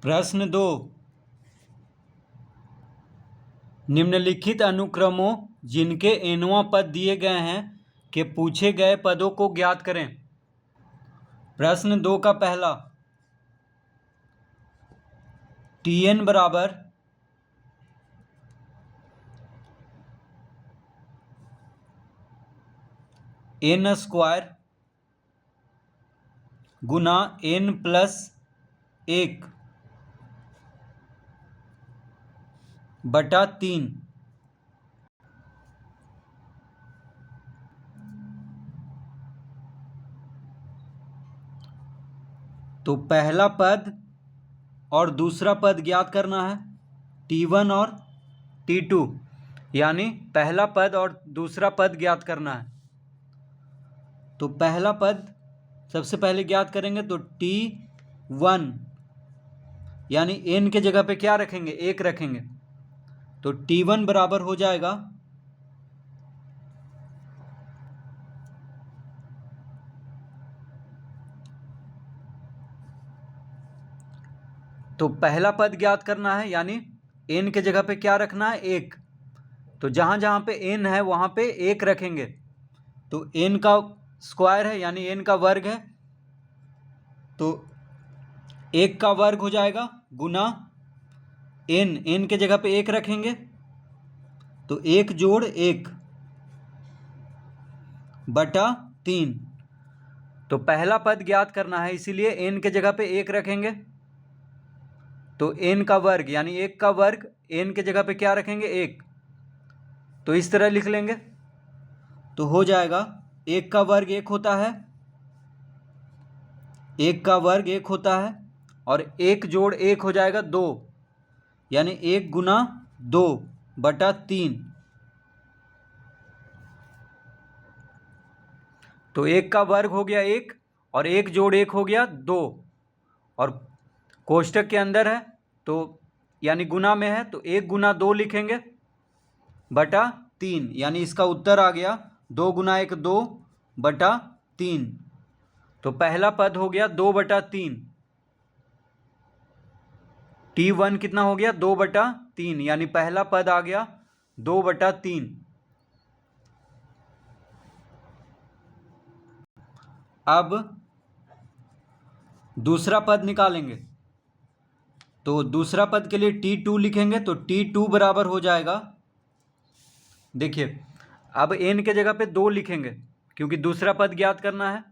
प्रश्न 2, निम्नलिखित अनुक्रमों जिनके nवां पद दिए गए हैं के पूछे गए पदों को ज्ञात करें। प्रश्न 2 का पहला, Tn बराबर n स्क्वायर गुना n प्लस 1 बटा 3। तो पहला पद और दूसरा पद ज्ञात करना है, T1 और T2, यानी पहला पद और दूसरा पद ज्ञात करना है। तो पहला पद सबसे पहले ज्ञात करेंगे तो T1 यानी n के जगह पे क्या रखेंगे, 1 रखेंगे। तो T1 बराबर हो जाएगा तो पहला पद ज्ञात करना है यानी n के जगह पे क्या रखना है, 1। तो जहाँ जहाँ पे n है वहाँ पे 1 रखेंगे। तो n का स्क्वायर है यानी n का वर्ग है, तो 1 का वर्ग हो जाएगा गुना n के जगह पे 1 रखेंगे तो 1 जोड़ 1 बटा 3। तो पहला पद ज्ञात करना है इसीलिए n के जगह पे 1 रखेंगे। तो n का वर्ग यानी 1 का वर्ग n के जगह पे क्या रखेंगे, 1। तो इस तरह लिख लेंगे तो हो जाएगा 1 का वर्ग 1 होता है, 1 का वर्ग 1 होता है और 1 जोड़ 1 हो जाएगा 2 यानी 1 गुना 2 बटा 3। तो 1 का वर्ग हो गया 1 और 1 जोड़ 1 हो गया 2 और कोष्टक के अंदर है तो यानी गुना में है तो 1 गुना 2 लिखेंगे बटा 3, यानी इसका उत्तर आ गया 2 गुना 1 2 बटा 3। तो पहला पद हो गया 2 बटा 3, T1 कितना हो गया 2 बटा 3, यानी पहला पद आ गया 2 बटा 3। अब दूसरा पद निकालेंगे तो दूसरा पद के लिए T2 लिखेंगे तो T2 बराबर हो जाएगा, देखिए अब n के जगह पे 2 लिखेंगे क्योंकि दूसरा पद ज्ञात करना है।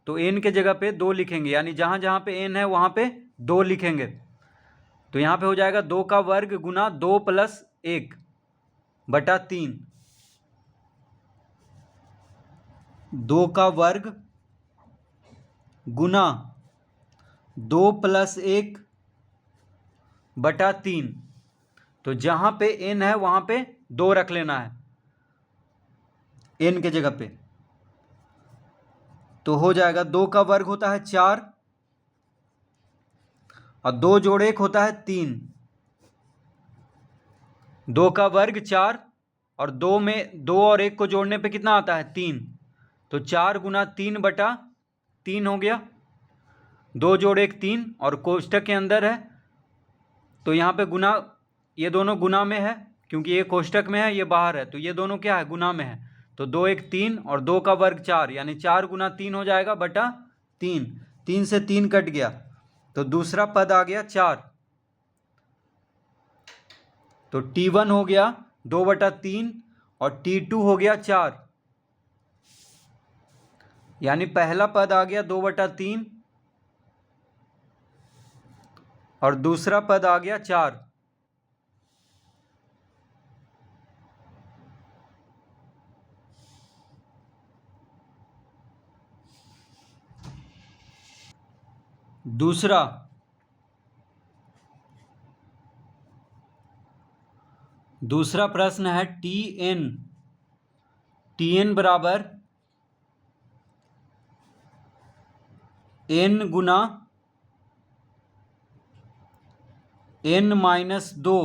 तो n के जगह पे 2 लिखेंगे यानी जहाँ जहाँ पे n है वहाँ पे 2 लिखेंगे। तो यहाँ पे हो जाएगा 2 का वर्ग गुना 2 प्लस 1 बटा 3। 2 का वर्ग गुना 2 प्लस 1 बटा 3। तो जहाँ पे n है वहाँ पे 2 रख लेना है n के जगह पे। तो हो जाएगा 2 का वर्ग होता है 4 और 2 जोड़ 1 होता है 3। 2 का वर्ग 4 और 2 में 2 और 1 को जोड़ने पे कितना आता है 3। तो 4 गुना 3 बटा 3 हो गया, 2 जोड़ 1 3 और कोष्टक के अंदर है तो यहाँ पे गुना, ये दोनों गुना में है क्योंकि ये कोष्टक में है ये बाहर है, तो ये दोनों क्या है गुना में है। तो 2 1 3 और 2 का वर्ग 4 यानी 4 गुना 3 हो जाएगा बटा 3। 3 से 3 कट गया तो दूसरा पद आ गया 4। तो T1 हो गया 2 बटा 3 और T2 हो गया 4, यानी पहला पद आ गया 2 बटा 3 और दूसरा पद आ गया 4। दूसरा प्रश्न है Tn बराबर n गुना n माइनस 2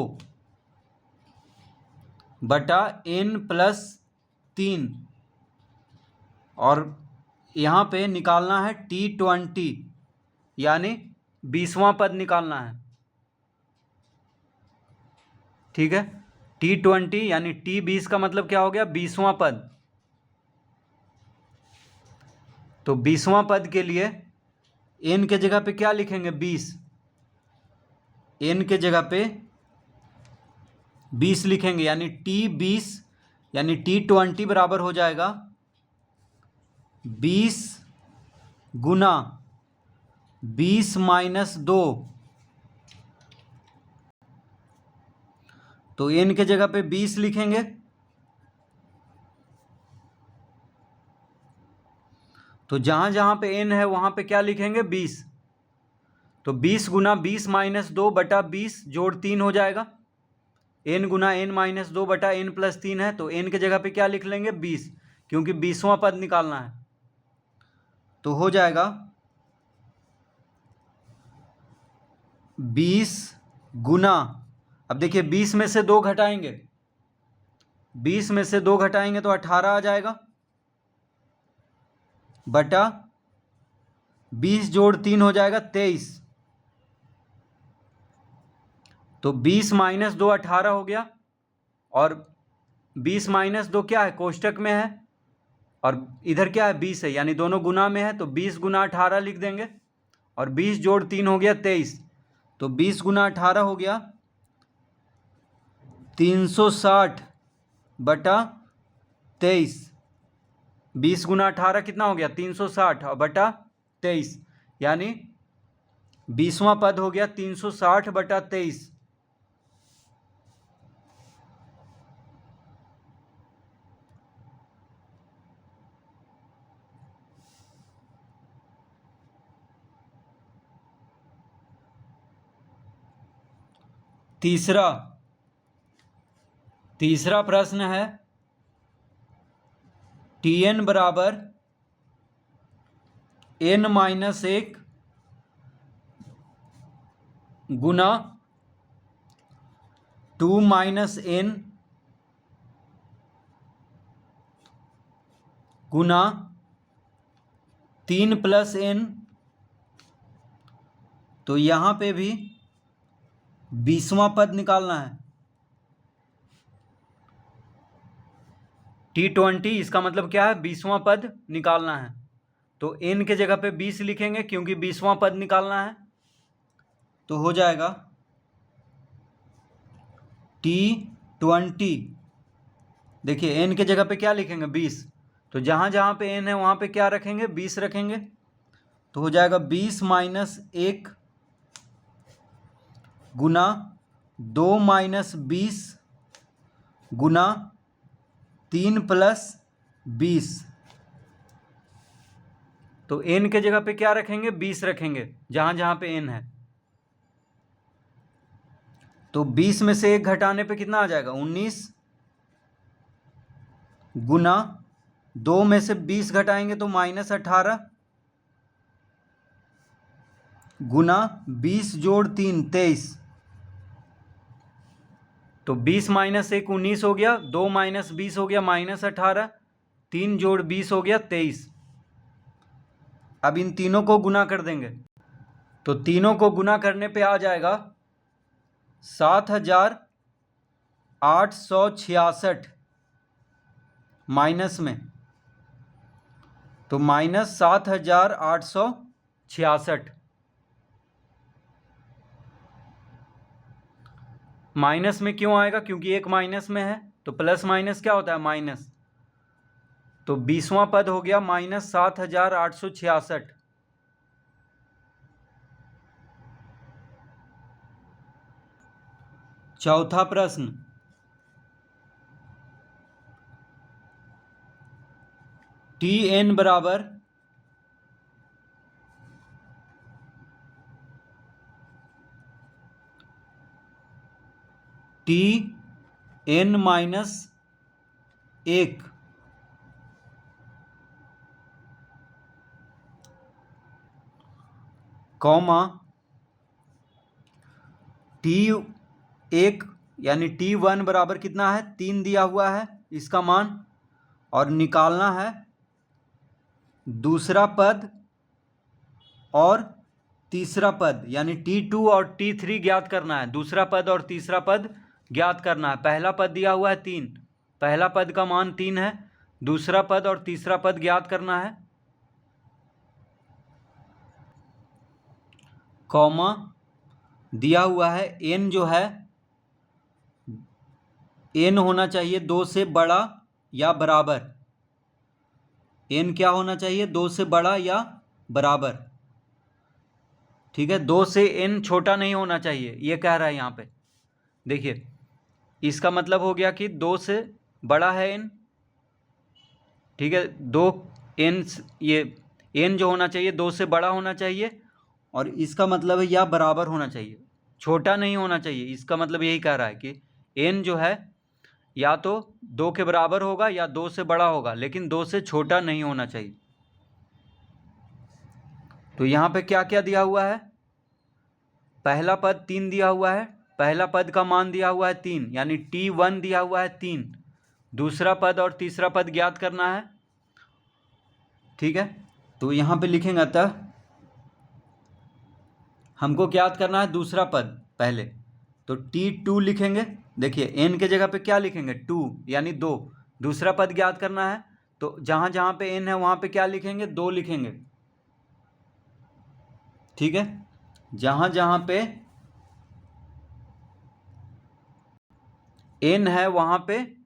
बटा n प्लस 3 और यहाँ पे निकालना है T20 यानी 20वां पद निकालना है। ठीक है। T20 यानी T20 का मतलब क्या हो गया, 20वां पद। तो 20वां पद के लिए n के जगह पे क्या लिखेंगे, 20। n के जगह पे 20 लिखेंगे, यानी T20 यानी T20 बराबर हो जाएगा 20 गुना 20-2। तो n के जगह पे 20 लिखेंगे, तो जहां जहां पे n है वहां पे क्या लिखेंगे, 20। तो 20 गुना 20-2 बटा 20 जोड़ 3 हो जाएगा। n गुना n-2 बटा n+3 है, तो n के जगह पे क्या लिख लेंगे, 20, क्योंकि 20वां पद निकालना है। तो हो जाएगा 20 गुना, अब देखिए 20 में से 2 घटाएंगे, 20 में से 2 घटाएंगे तो 18 आ जाएगा, बटा 20 जोड़ 3 हो जाएगा 23। तो 20-2 18 हो गया, और 20-2 क्या है, कोष्टक में है, और इधर क्या है, 20 है, यानी दोनों गुना में है, तो 20 गुना 18 लिख देंगे, और 20 जोड़ 3 हो गया 23। तो 20 गुना 18 हो गया 360 बटा 23। 20 गुना 18 कितना हो गया, 360 और बटा 23, यानी 20वां पद हो गया 360 बटा 23। तीसरा प्रश्न है, Tn बराबर n-1 गुना 2 - n गुना 3 + n। तो यहाँ पे भी 20वां पद निकालना है। T20 इसका मतलब क्या है, 20वां पद निकालना है। तो n के जगह पे 20 लिखेंगे, क्योंकि 20वां पद निकालना है। तो हो जाएगा T20, देखिए n के जगह पे क्या लिखेंगे, 20। तो जहाँ जहाँ पे n है वहाँ पे क्या रखेंगे, 20 रखेंगे। तो हो जाएगा 20 - 1 गुना 2 - 20 गुना 3 + 20। तो n के जगह पे क्या रखेंगे, 20 रखेंगे, जहाँ जहाँ पे n है। तो 20 में से 1 घटाने पे कितना आ जाएगा, 19 गुना 2 में से 20 घटाएंगे तो -18 गुना 20 जोड़ 3 23। तो 20 - 1 19 हो गया, 2 - 20 हो गया -18, 3 जोड़ 20 हो गया 23। अब इन तीनों को गुना कर देंगे, तो तीनों को गुना करने पे आ जाएगा 7,866 माइनस में, तो -7,866। माइनस में क्यों आएगा, क्योंकि एक माइनस में है, तो प्लस माइनस क्या होता है, माइनस। तो 20वां पद हो गया -7,866। चौथा प्रश्न, Tn बराबर Tn-1 कॉमा T1 यानी T1 बराबर कितना है, 3 दिया हुआ है इसका मान, और निकालना है दूसरा पद और तीसरा पद, यानी T2 और T3 ज्ञात करना है। दूसरा पद और तीसरा पद ज्ञात करना है। पहला पद दिया हुआ है 3, पहला पद का मान 3 है, दूसरा पद और तीसरा पद ज्ञात करना है, कॉमा दिया हुआ है n जो है n होना चाहिए 2 से बड़ा या बराबर। n क्या होना चाहिए? 2 से बड़ा या बराबर। ठीक है, 2 से n छोटा नहीं होना चाहिए, ये कह रहा है यहाँ पे। देखिए इसका मतलब हो गया कि 2 से बड़ा है n। ठीक है, 2 n, ये n जो होना चाहिए 2 से बड़ा होना चाहिए, और इसका मतलब है या बराबर होना चाहिए, छोटा नहीं होना चाहिए। इसका मतलब यही कह रहा है कि n जो है या तो 2 के बराबर होगा या 2 से बड़ा होगा, लेकिन 2 से छोटा नहीं होना चाहिए। तो यहाँ पे क्या क्या दिया हुआ है? पहला पद 3 दिया हुआ है, पहला पद का मान दिया हुआ है 3, यानी t1 दिया हुआ है 3। दूसरा पद और तीसरा पद ज्ञात करना है। ठीक है, तो यहाँ पे लिखेंगे, अतः हमको ज्ञात करना है दूसरा पद पहले, तो t2 लिखेंगे। देखिए n के जगह पे क्या लिखेंगे? 2 यानी 2। दूसरा पद ज्ञात करना है, तो जहाँ जहाँ पे n है वहाँ पे क्या लिखेंगे? 2 लिखेंगे। ठीक है, जहाँ जहाँ पे n है वहाँ पे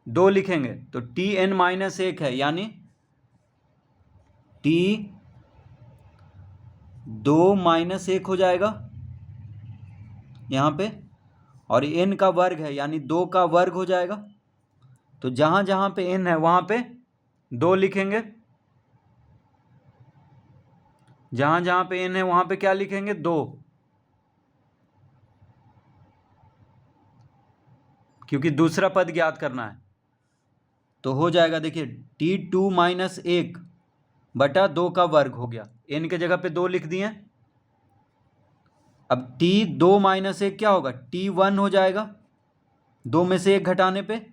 2 लिखेंगे, तो tn-1 है, यानी t2-1 हो जाएगा यहाँ पे, और n का वर्ग है यानी 2 का वर्ग हो जाएगा। तो जहाँ जहाँ पे n है वहाँ पे 2 लिखेंगे, जहाँ जहाँ पे n है वहाँ पे क्या लिखेंगे? 2, क्योंकि दूसरा पद ज्ञात करना है। तो हो जाएगा, देखिए t2-1 बटा 2 का वर्ग हो गया, n के जगह पे 2 लिख दिए। अब t2-1 क्या होगा? t1 हो जाएगा, 2 में से 1 घटाने पे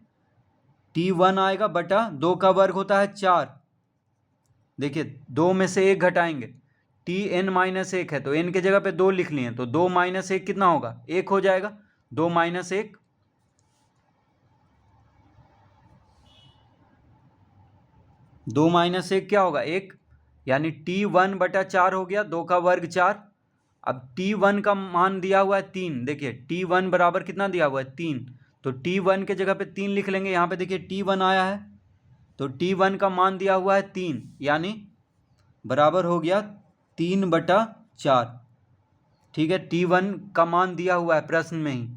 t1 आएगा, बटा 2 का वर्ग होता है 4। देखिए 2 में से 1 घटाएंगे, tn-1 है तो n के जगह पे 2 लिख लिए, तो 2 - 1 कितना होगा? 1 हो जाएगा। 2 - 1 2 - 1 क्या होगा? 1, यानी t1 बटा 4 हो गया, 2 का वर्ग 4। अब t1 का मान दिया हुआ है 3, देखिए t1 बराबर कितना दिया हुआ है? 3, तो t1 के जगह पे 3 लिख लेंगे। यहाँ पे देखिए t1 आया है, तो t1 का मान दिया हुआ है 3, यानी बराबर हो गया 3/4। ठीक है, t1 का मान दिया हुआ है प्रश्न में ही,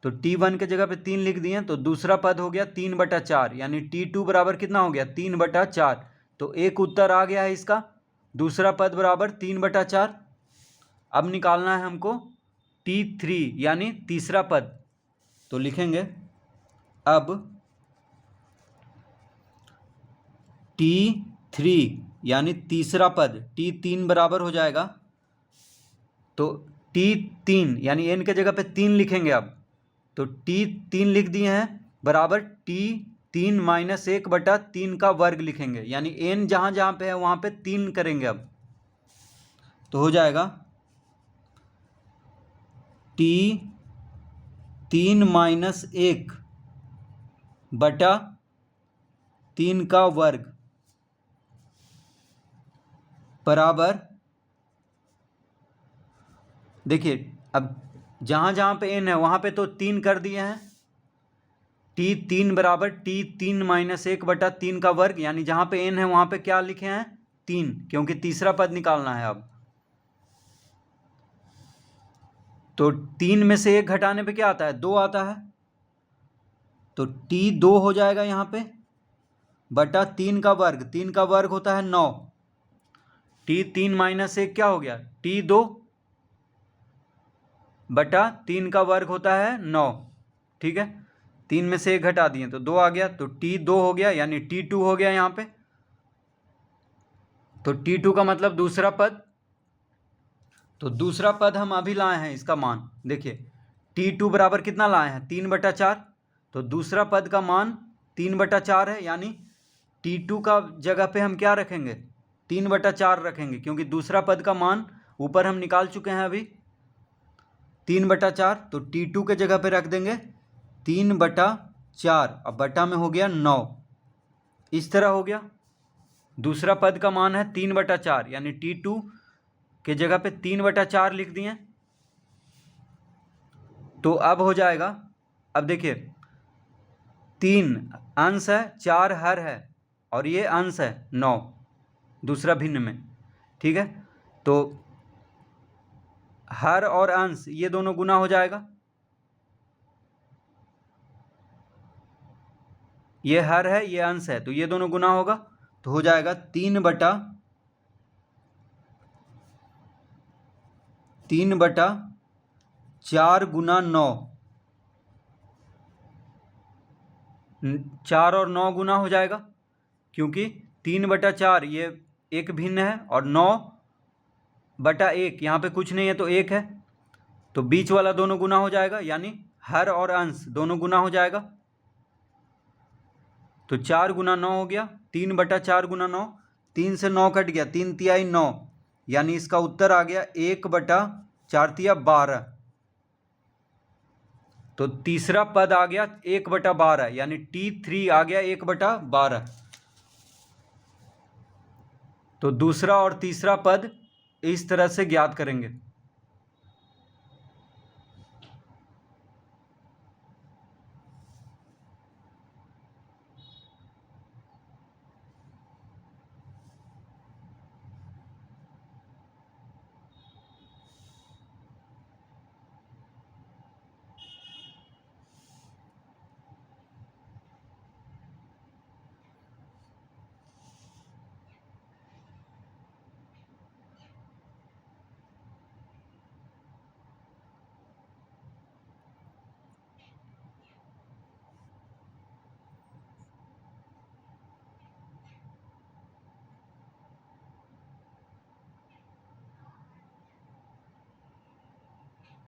तो t1 के जगह पे 3 लिख दिए, तो दूसरा पद हो गया 3/4, यानी t2 बराबर कितना हो गया? 3/4। तो एक उत्तर आ गया है इसका, दूसरा पद बराबर 3/4। अब निकालना है हमको t3 यानी तीसरा पद, तो लिखेंगे अब t3 यानी तीसरा पद, t3 बराबर हो जाएगा, तो t3 यानी n के जगह पे 3 लिखेंगे अब, तो t3 लिख दिए हैं, बराबर t3 - 1 बटा 3 का वर्ग लिखेंगे, यानी n जहाँ जहाँ पे है वहाँ पे 3 करेंगे अब, तो हो जाएगा t3 - 1 बटा 3 का वर्ग बराबर, देखिए अब जहाँ जहाँ पे n है वहाँ पे तो 3 कर दिए हैं, t3 बराबर t3 - 1 बटा 3 का वर्ग, यानी जहाँ पे n है वहाँ पे क्या लिखे हैं? 3, क्योंकि तीसरा पद निकालना है अब। तो 3 में से 1 घटाने पे क्या आता है? 2 आता है, तो t2 हो जाएगा यहाँ पे, बटा 3 का वर्ग, 3 का वर्ग होता है 9। t3 - 1 क्या हो गया? t2 बटा 3 का वर्ग होता है 9। ठीक है, 3 में से 1 घटा दिए तो 2 आ गया, तो t2 हो गया, यानी t2 हो गया यहाँ पे। तो t2 का मतलब दूसरा पद, तो दूसरा पद हम अभी लाए हैं, इसका मान देखिए t2 बराबर कितना लाए हैं? 3/4, तो दूसरा पद का मान 3/4 है, यानी t2 का जगह पे हम क्या रखेंगे? 3/4 रखेंगे, क्योंकि दूसरा पद का मान ऊपर हम निकाल चुके हैं अभी 3/4, तो T2 के जगह पे रख देंगे 3/4, अब बटा में हो गया 9, इस तरह हो गया। दूसरा पद का मान है 3/4, यानी T2 के जगह पे 3/4 लिख दिए। तो अब हो जाएगा, अब देखिए 3 अंश है, 4 हर है, और ये अंश है 9 दूसरा भिन्न में, ठीक है। तो हर और अंश ये दोनों गुना हो जाएगा, ये हर है ये अंश है, तो ये दोनों गुना होगा, तो हो जाएगा 3/4 गुना 9, 4 और 9 गुना हो जाएगा, क्योंकि 3/4 ये एक भिन्न है, और 9/1 यहाँ पे कुछ नहीं है तो 1 है, तो बीच वाला दोनों गुना हो जाएगा, यानी हर और अंश दोनों गुना हो जाएगा। तो 4 गुना 9 हो गया, 3/4 गुना 9, 3 से 9 कट गया, 3 तिहाई 9, यानी इसका उत्तर आ गया 1/4 तिया 12। तो तीसरा पद आ गया 1/12, यानी T3 आ गया 1/12। तो दूसरा और तीसरा पद इस तरह से ज्ञात करेंगे।